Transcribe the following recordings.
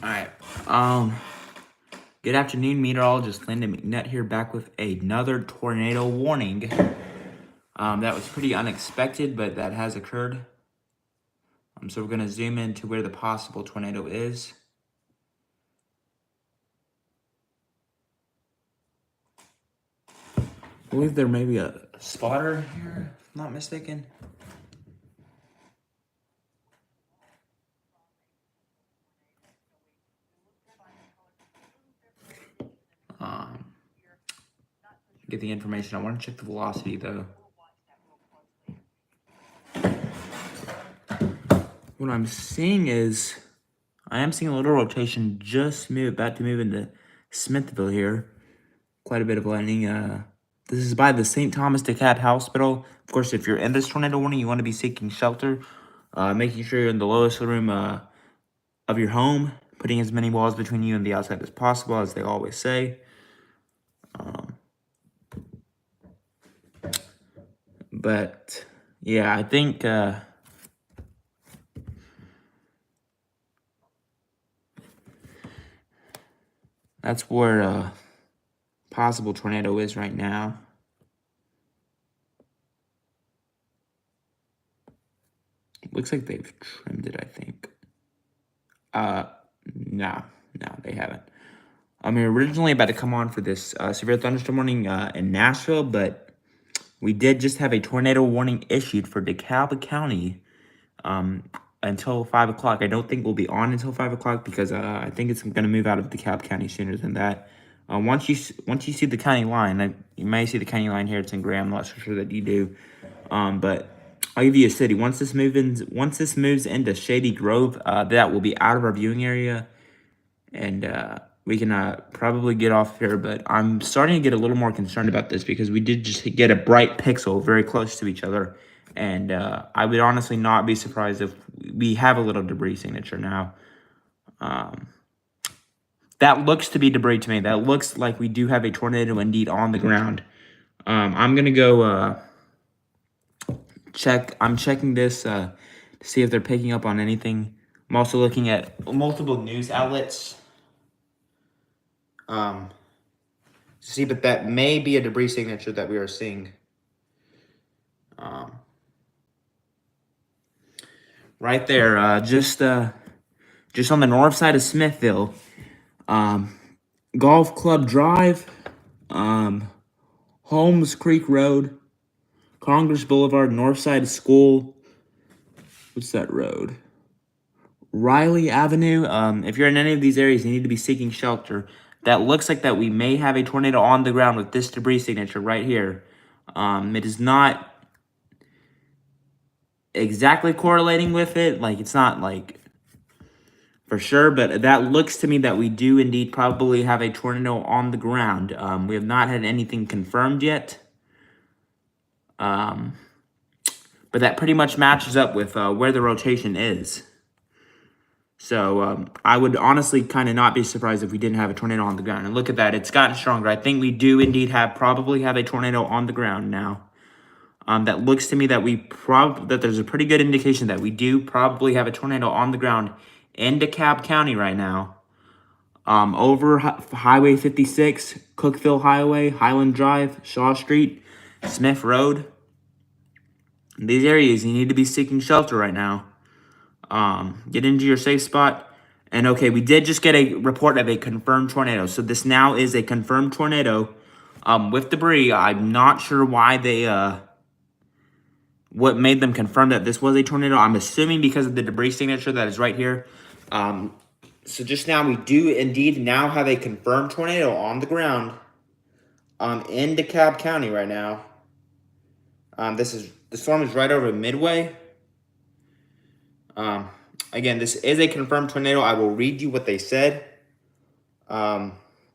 Alright, good afternoon, meteorologist Landon McNutt here, back with another tornado warning. That was pretty unexpected, but that has occurred. So we're going to zoom into where the possible tornado is. I believe there may be a spotter here, if I'm not mistaken. Get the information. I want to check the velocity, though. What I'm seeing is, I am seeing a little rotation about to move into Smithville here. Quite a bit of lightning. This is by the St. Thomas DeKalb Hospital. Of course, if you're in this tornado warning, you want to be seeking shelter, making sure you're in the lowest room of your home, putting as many walls between you and the outside as possible, as they always say. But yeah, I think that's where possible tornado is right now. Looks like they've trimmed it, I think. No, they haven't. We were originally about to come on for this severe thunderstorm warning in Nashville, but we did just have a tornado warning issued for DeKalb County until 5 o'clock. I don't think we'll be on until 5 o'clock because I think it's going to move out of DeKalb County sooner than that. Once you see the county line, you may see the county line here. It's in Graham. I'm not so sure that you do, but I'll give you a city. Once this moves into Shady Grove, that will be out of our viewing area, and we can probably get off here. But I'm starting to get a little more concerned about this because we did just get a bright pixel very close to each other, and I would honestly not be surprised if we have a little debris signature now. That looks to be debris to me. That looks like we do have a tornado indeed on the ground. I'm gonna go check. I'm checking this to see if they're picking up on anything. I'm also looking at multiple news outlets to see, but that may be a debris signature that we are seeing. Right there, just on the north side of Smithville, Golf Club Drive, Holmes Creek Road, Congress Boulevard, North Side School. What's that road? Riley Avenue. If you're in any of these areas, you need to be seeking shelter. That looks like that we may have a tornado on the ground with this debris signature right here. It is not exactly correlating with it. Like, it's not like for sure, but that looks to me that we do indeed probably have a tornado on the ground. We have not had anything confirmed yet. But that pretty much matches up with where the rotation is. So I would honestly kind of not be surprised if we didn't have a tornado on the ground. And look at that, it's gotten stronger. I think we do indeed probably have a tornado on the ground now. That looks to me that that there's a pretty good indication that we do probably have a tornado on the ground in DeKalb County right now. Over Highway 56, Cookville Highway, Highland Drive, Shaw Street, Smith Road. In these areas, you need to be seeking shelter right now. Get into your safe spot. And okay, we did just get a report of a confirmed tornado. So this now is a confirmed tornado with debris. I'm not sure why what made them confirm that this was a tornado. I'm assuming because of the debris signature that is right here. So just now we do indeed now have a confirmed tornado on the ground in DeKalb County right now. The storm is right over Midway. Again, this is a confirmed tornado. I will read you what they said. I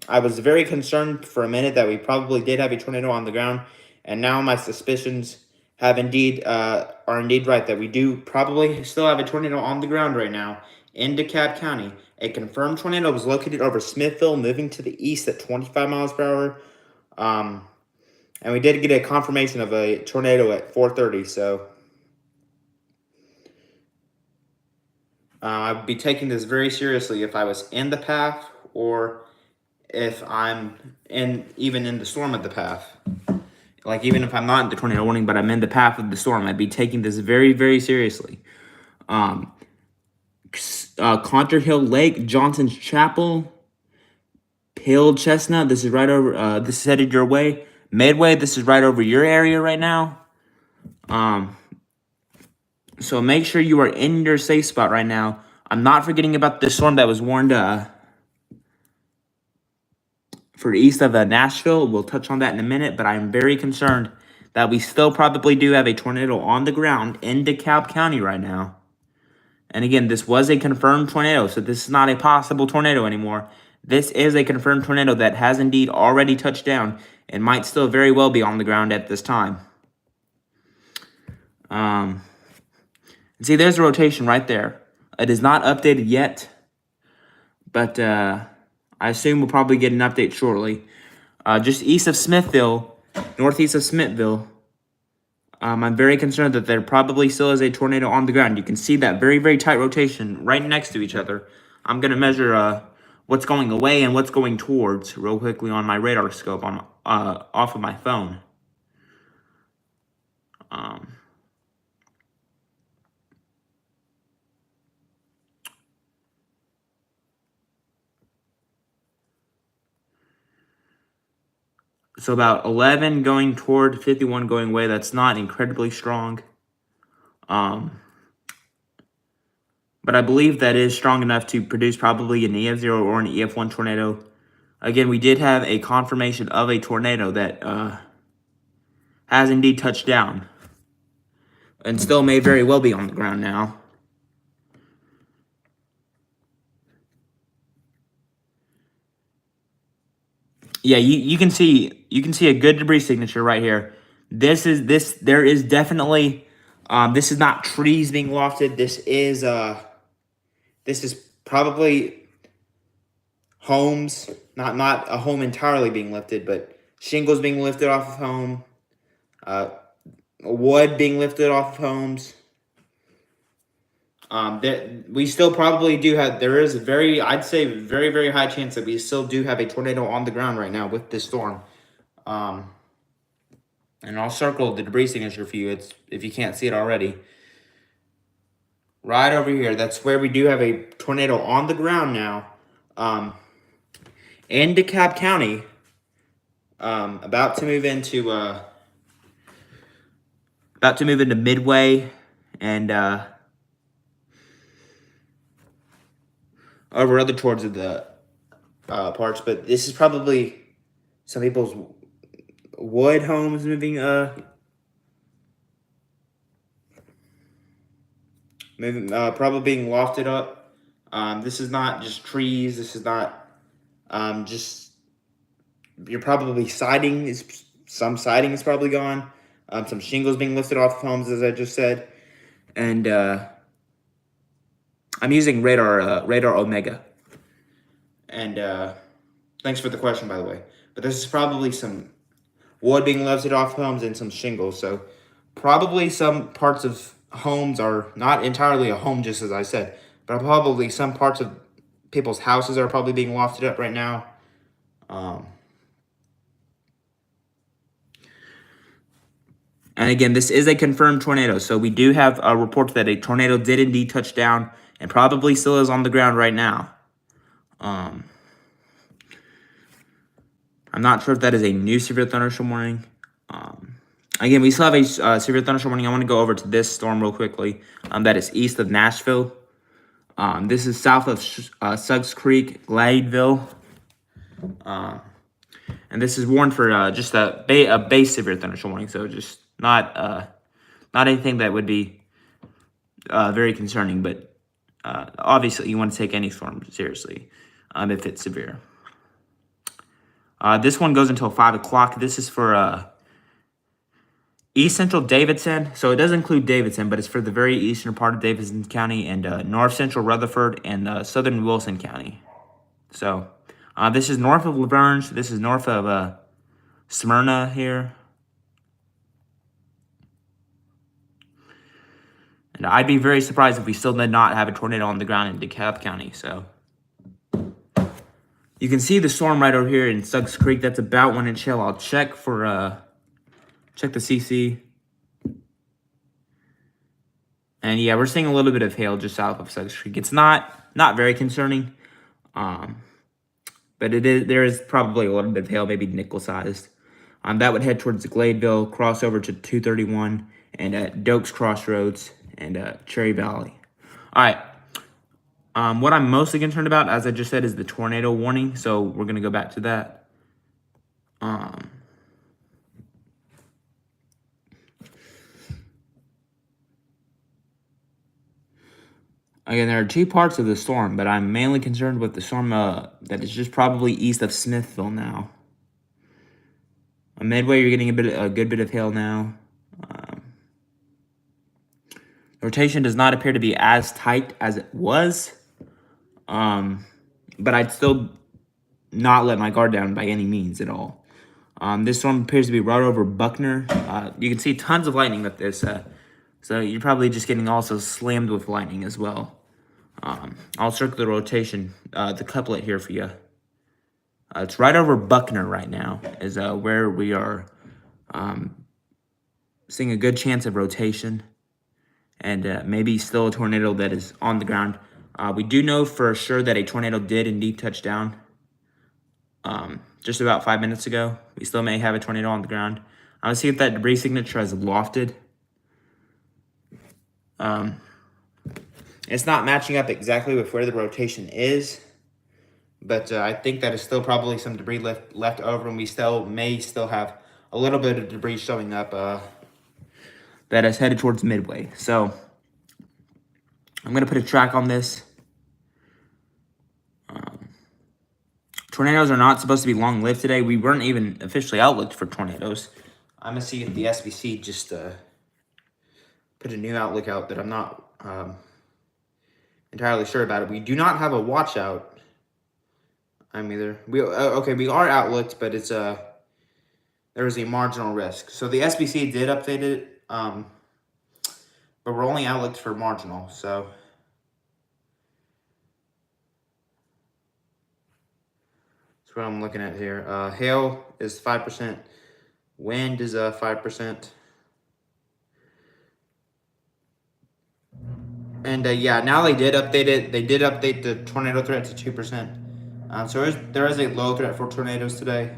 was very concerned for a minute that we probably did have a tornado on the ground, and now my suspicions are indeed right that we do probably still have a tornado on the ground right now in DeKalb County. A confirmed tornado was located over Smithville, moving to the east at 25 miles per hour. And we did get a confirmation of a tornado at 4:30, so I'd be taking this very seriously if I was in the path or if I'm even in the storm of the path. Like, even if I'm not in the tornado warning, but I'm in the path of the storm, I'd be taking this very, very seriously. Conter Hill Lake, Johnson's Chapel, Hill Chestnut. This is right over. This is headed your way. Midway. This is right over your area right now. So make sure you are in your safe spot right now. I'm not forgetting about this storm that was warned for east of Nashville. We'll touch on that in a minute, but I'm very concerned that we still probably do have a tornado on the ground in DeKalb County right now. And again, this was a confirmed tornado, so this is not a possible tornado anymore. This is a confirmed tornado that has indeed already touched down and might still very well be on the ground at this time. See, there's a rotation right there. It is not updated yet, but I assume we'll probably get an update shortly. Just east of Smithville, northeast of Smithville, I'm very concerned that there probably still is a tornado on the ground. You can see that very, very tight rotation right next to each other. I'm going to measure what's going away and what's going towards real quickly on my radar scope on off of my phone. So about 11 going toward 51 going away. That's not incredibly strong. But I believe that is strong enough to produce probably an EF0 or an EF1 tornado. Again, we did have a confirmation of a tornado that has indeed touched down and still may very well be on the ground now. Yeah, you can see a good debris signature right here. There is definitely this is not trees being lofted. This is probably homes, not a home entirely being lifted, but shingles being lifted off of home, wood being lifted off of homes. We still probably do have, there is I'd say very, very high chance that we still do have a tornado on the ground right now with this storm. And I'll circle the debris signature for you if you can't see it already. Right over here, that's where we do have a tornado on the ground now. In DeKalb County, about to move into Midway and over other towards of the parts, but this is probably some people's wood homes moving probably being lofted up. This is not just trees. This is not just, you're probably some siding is probably gone. Some shingles being lifted off of homes, as I just said, and I'm using radar Omega. And thanks for the question, by the way. But this is probably some wood being lifted off homes and some shingles. So probably some parts of homes are not entirely a home, just as I said, but probably some parts of people's houses are probably being lofted up right now. And again, this is a confirmed tornado. So we do have a report that a tornado did indeed touch down and probably still is on the ground right now. I'm not sure if that is a new severe thunderstorm warning. Again, we still have a severe thunderstorm warning. I want to go over to this storm real quickly. That is east of Nashville. This is south of Suggs Creek, Gladeville. And this is warned for just a base severe thunderstorm warning. So just not anything that would be very concerning. But obviously, you want to take any storm seriously if it's severe. This one goes until 5 o'clock. This is for East Central Davidson. So it does include Davidson, but it's for the very eastern part of Davidson County and North Central Rutherford and Southern Wilson County. So this is north of Laverne. This is north of Smyrna here. And I'd be very surprised if we still did not have a tornado on the ground in DeKalb County. So you can see the storm right over here in Suggs Creek. That's about 1 inch hail. I'll check for check the CC. And yeah, we're seeing a little bit of hail just south of Suggs Creek. It's not very concerning, but there is probably a little bit of hail, maybe nickel sized. That would head towards Gladeville, cross over to 231 and at Dokes Crossroads and Cherry Valley. All right. What I'm mostly concerned about, as I just said, is the tornado warning. So we're gonna go back to that. Again, there are two parts of the storm, but I'm mainly concerned with the storm that is just probably east of Smithville now. Midway, you're getting a good bit of hail now. The rotation does not appear to be as tight as it was, but I'd still not let my guard down by any means at all. This storm appears to be right over Buckner. You can see tons of lightning with this, so you're probably just getting also slammed with lightning as well. I'll circle the rotation, the couplet here for you. It's right over Buckner right now is where we are seeing a good chance of rotation and maybe still a tornado that is on the ground. We do know for sure that a tornado did indeed touch down just about 5 minutes ago. We still may have a tornado on the ground. Let's see if that debris signature has lofted. It's not matching up exactly with where the rotation is, but I think that is still probably some debris left over, and we may still have a little bit of debris showing up that is headed towards Midway. So I'm going to put a track on this. Tornadoes are not supposed to be long-lived today. We weren't even officially outlooked for tornadoes. I'm going to see if the SBC just put a new outlook out that I'm not entirely sure about it. We do not have a watch out. I'm either we okay. We are outlooked, but it's there is a marginal risk. So the SBC did update it, but we're only outlooked for marginal. So that's what I'm looking at here. Hail is 5%. Wind is 5%. And yeah, now they did update it. They did update the tornado threat to 2%. So there is a low threat for tornadoes today.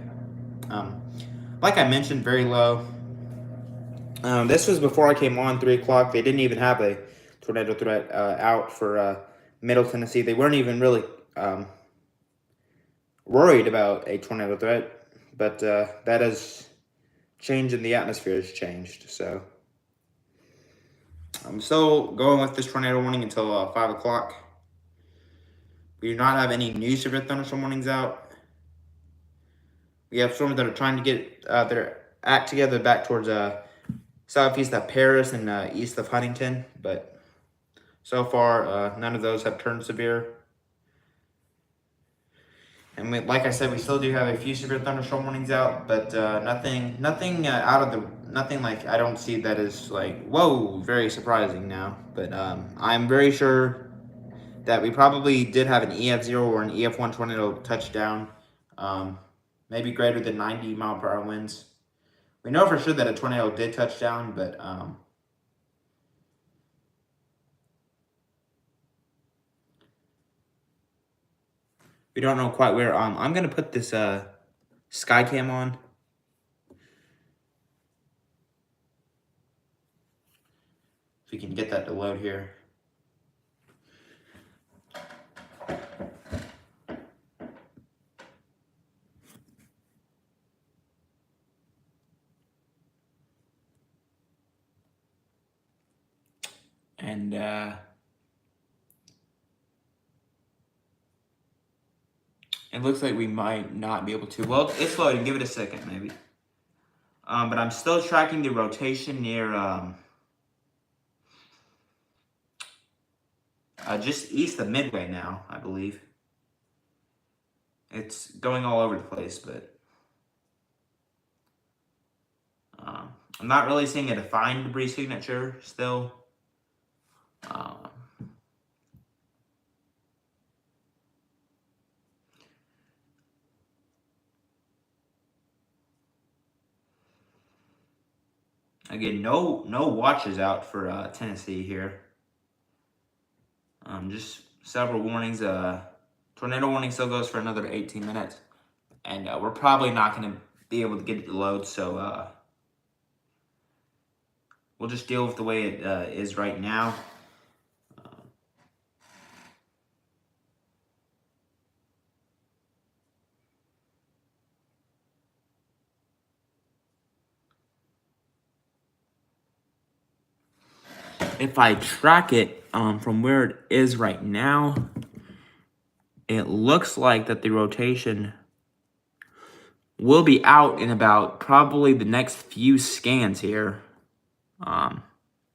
Like I mentioned, very low. This was before I came on 3 o'clock. They didn't even have a tornado threat out for Middle Tennessee. They weren't even really worried about a tornado threat, but that has changed and the atmosphere has changed. So I'm still going with this tornado warning until 5 o'clock. We do not have any new severe thunderstorm warnings out. We have storms that are trying to get their act together back towards southeast of Paris and east of Huntington, but so far none of those have turned severe. And like I said, we still do have a few severe thunderstorm warnings out, but nothing like I don't see that is like, whoa, very surprising now. But I'm very sure that we probably did have an EF0 or an EF1 tornado touchdown, maybe greater than 90-mile-per-hour winds. We know for sure that a tornado did touch down, but we don't know quite where. I'm going to put this sky cam on. If we can get that to load here. And it looks like we might not be able to. Well, it's loading. Give it a second, maybe. But I'm still tracking the rotation near just east of Midway now, I believe. It's going all over the place, but I'm not really seeing a defined debris signature still. Uh, Again, no watches out for Tennessee here. Just several warnings. Tornado warning still goes for another 18 minutes, and we're probably not going to be able to get it to load. So we'll just deal with the way it is right now. If I track it from where it is right now, it looks like that the rotation will be out in about probably the next few scans here,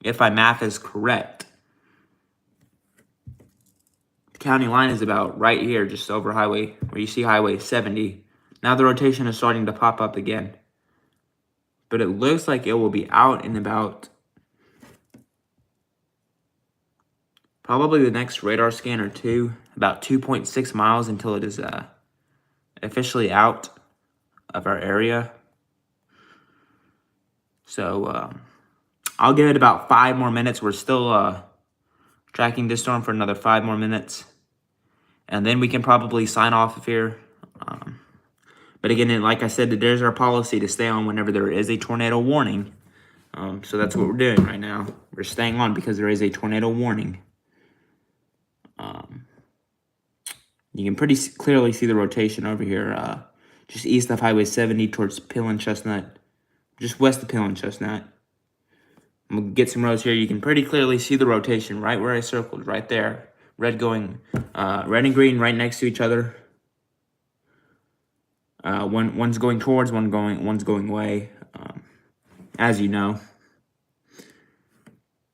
if my math is correct. The county line is about right here, just over highway, where you see Highway 70. Now the rotation is starting to pop up again. But it looks like it will be out in about probably the next radar scan or two, about 2.6 miles until it is officially out of our area. So I'll give it about 5 more minutes. We're still tracking this storm for another 5 more minutes. And then we can probably sign off of here. But again, like I said, there's our policy to stay on whenever there is a tornado warning. So that's what we're doing right now. We're staying on because there is a tornado warning. You can pretty clearly see the rotation over here, just east of Highway 70 towards Pill and Chestnut, just west of Pill and Chestnut. I'm gonna get some roads here. You can pretty clearly see the rotation right where I circled, right there. Red and green right next to each other. One's going towards, one's going away. As you know,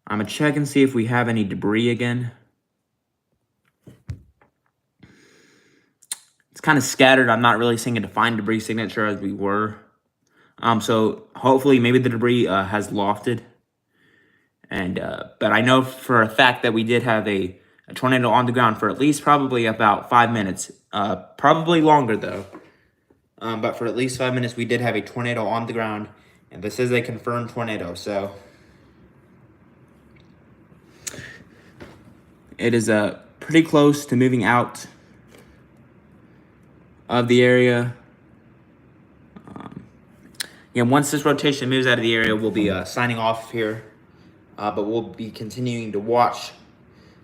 I'm gonna check and see if we have any debris again. It's kind of scattered. I'm not really seeing a defined debris signature as we were. So hopefully maybe the debris has lofted. And but I know for a fact that we did have a tornado on the ground for at least probably about 5 minutes. Probably longer though. But for at least 5 minutes, we did have a tornado on the ground, and this is a confirmed tornado. So it is pretty close to moving out of the area. Once this rotation moves out of the area, we'll be signing off here. But we'll be continuing to watch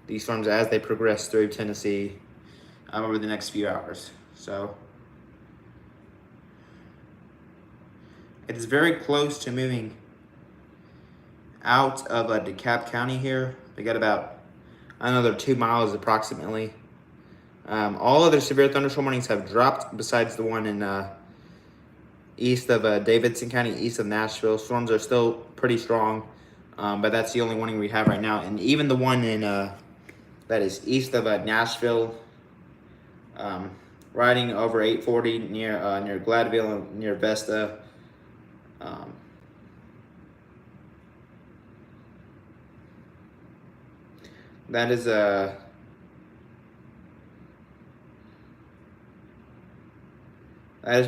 these storms as they progress through Tennessee over the next few hours. So it is very close to moving out of DeKalb County here. We got about another 2 miles approximately. All other severe thunderstorm warnings have dropped besides the one in east of Davidson County, east of Nashville. Storms are still pretty strong, but that's the only warning we have right now. And even the one in that is east of Nashville, riding over 840 near Gladville and near Vesta. That is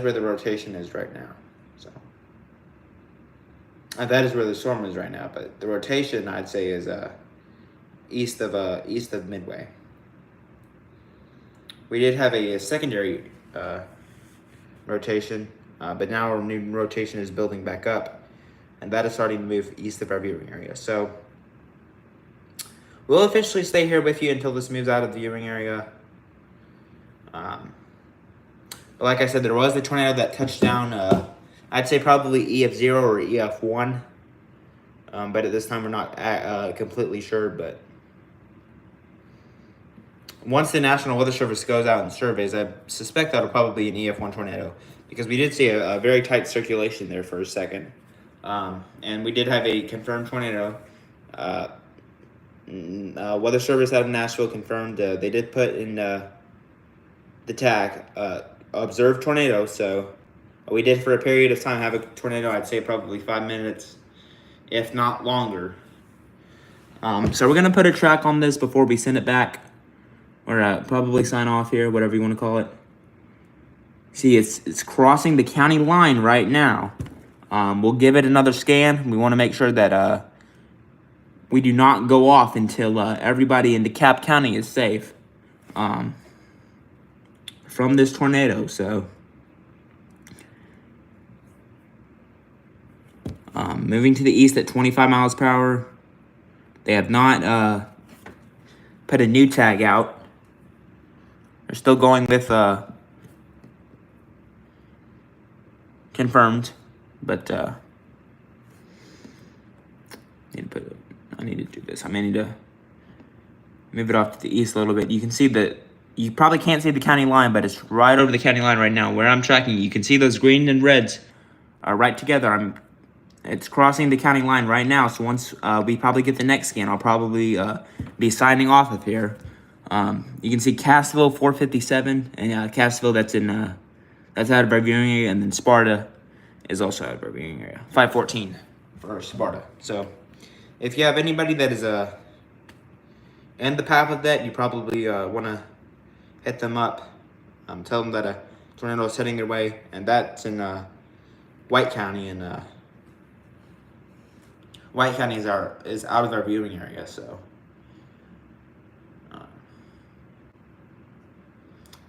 where the rotation is right now. So that is where the storm is right now. But the rotation, I'd say, is east of Midway. We did have a secondary rotation, but now our new rotation is building back up, and that is starting to move east of our viewing area. So we'll officially stay here with you until this moves out of the viewing area. But like I said, there was a tornado that touched down, I'd say probably EF0 or EF1. But at this time, we're not completely sure. But once the National Weather Service goes out and surveys, I suspect that'll probably be an EF1 tornado, because we did see a very tight circulation there for a second. And we did have a confirmed tornado. Weather Service out of Nashville confirmed they did put in the tag observed tornado. So we did for a period of time have a tornado. I'd say probably 5 minutes, if not longer. So we're going to put a track on this before we send it back. Or probably sign off here, whatever you want to call it. See, it's crossing the county line right now. We'll give it another scan. We want to make sure that we do not go off until everybody in DeKalb County is safe from this tornado. So, moving to the east at 25 miles per hour. They have not put a new tag out. They're still going with confirmed, but I need to do this. I may need to move it off to the east a little bit. You can see that you probably can't see the county line, but it's right over the county line right now. Where I'm tracking, you can see those green and reds are right together. It's crossing the county line right now. So once we probably get the next scan, I'll probably be signing off of here. You can see Cassville 457, and Cassville that's out of our viewing area, and then Sparta is also out of our viewing area. 514 for Sparta. So if you have anybody that is in the path of that, you probably want to hit them up. Tell them that a tornado is heading their way, and that's in White County, and White County is out of our viewing area. So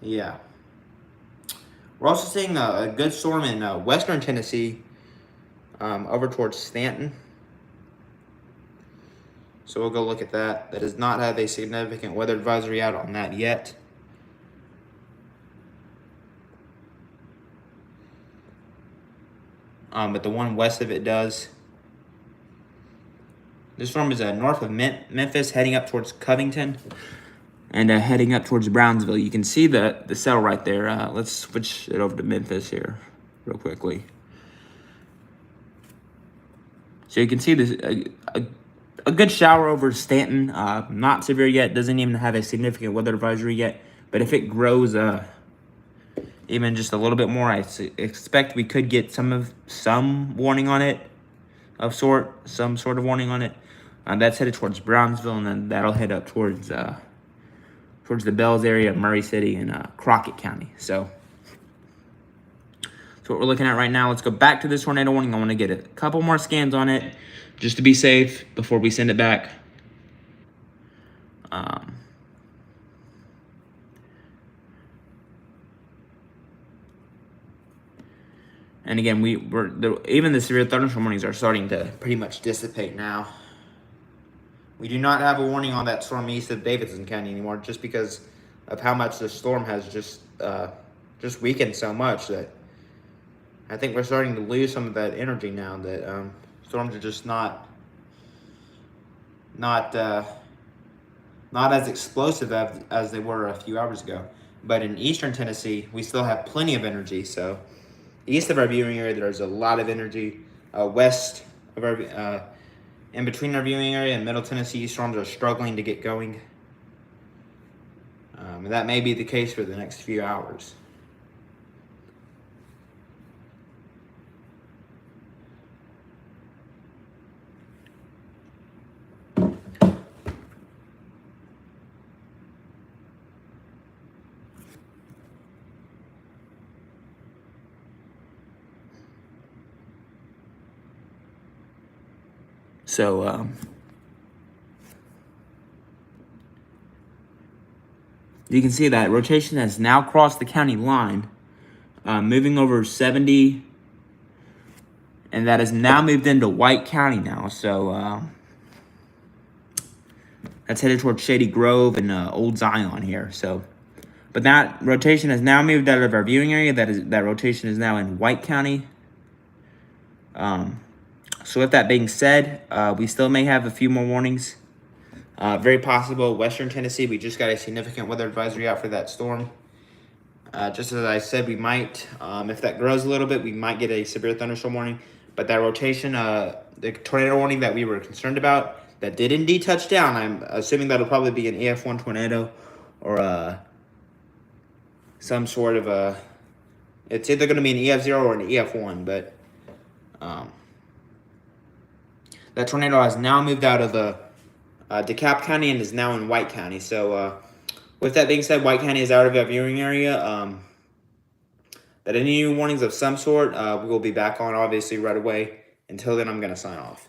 yeah. We're also seeing a good storm in western Tennessee over towards Stanton. So we'll go look at that. That does not have a significant weather advisory out on that yet. But the one west of it does. This storm is north of Memphis, heading up towards Covington. And heading up towards Brownsville. You can see the cell right there. Let's switch it over to Memphis here real quickly. So you can see this a good shower over Stanton. Not severe yet. Doesn't even have a significant weather advisory yet. But if it grows even just a little bit more, I expect we could get some warning on it some sort of warning on it. That's headed towards Brownsville, and then that'll head up towards the Bells area, Murray City, and Crockett County. So that's what we're looking at right now. Let's go back to this tornado warning. I want to get a couple more scans on it just to be safe before we send it back. And again, even the severe thunderstorm warnings are starting to pretty much dissipate now. We do not have a warning on that storm east of Davidson County anymore, just because of how much the storm has just weakened so much that I think we're starting to lose some of that energy now. That storms are just not as explosive as they were a few hours ago. But in eastern Tennessee, we still have plenty of energy. So east of our viewing area, there's a lot of energy. West of our in between our viewing area and Middle Tennessee, storms are struggling to get going. And that may be the case for the next few hours. So, you can see that rotation has now crossed the county line, moving over 70, and that has now moved into White County now. So, that's headed towards Shady Grove and Old Zion here. So, but that rotation has now moved out of our viewing area. That rotation is now in White County. So with that being said, we still may have a few more warnings. Very possible western Tennessee. We just got a significant weather advisory out for that storm. Just as I said, we might, if that grows a little bit, we might get a severe thunderstorm warning. But that rotation, the tornado warning that we were concerned about, that did indeed touch down. I'm assuming that'll probably be an EF1 tornado or some sort of it's either going to be an EF0 or an EF1, but that tornado has now moved out of DeKalb County and is now in White County. So with that being said, White County is out of our viewing area. But any new warnings of some sort, we will be back on obviously right away. Until then, I'm going to sign off.